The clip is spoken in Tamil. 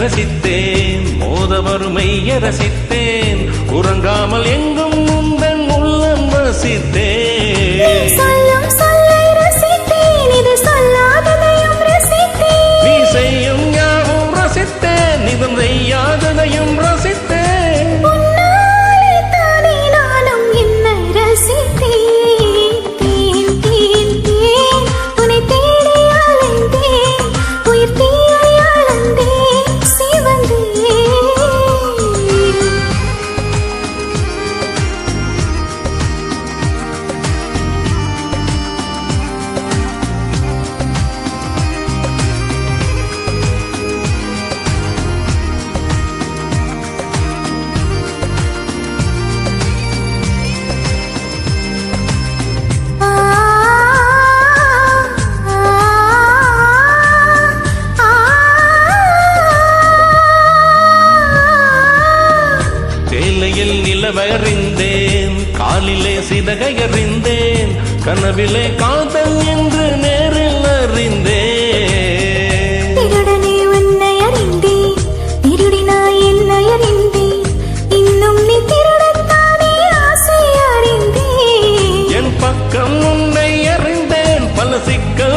ரசித்தேன், மோத வறுமைய ரசித்தேன், உறங்காமல் எங்கும் உந்தன் உள்ளம் வசித்தேன். சொல்லும் சொல்லை ரசித்தேன், இது சொல்லாததையும் ரசித்தேன். நீ செய்யும் யாவும் ரசித்தேன், இதன் செய்யாததையும் ரசித்தேன். உன்னாலே தானே நானும் என்னை ரசித்தேன். தேன் தேன் தேன் உன்னை தேடி அலைந்தேன், உயிர் தீயை அளந்தேன், சிவந்தேன். சேலையில் நிலவறிந்தேன், காலிலே சிதகையறிந்தேன், கனவிலே காதல் என்று நேரில் அறிந்தேன். திருடனே உன்னை அறிந்தேன், திருடினாய் என்னை அறிந்தேன், இன்னும் நீ திருடத்தானே ஆசை அறிந்தேன். என் பக்கம் உன்னை அறிந்தேன், பல சிக்கல்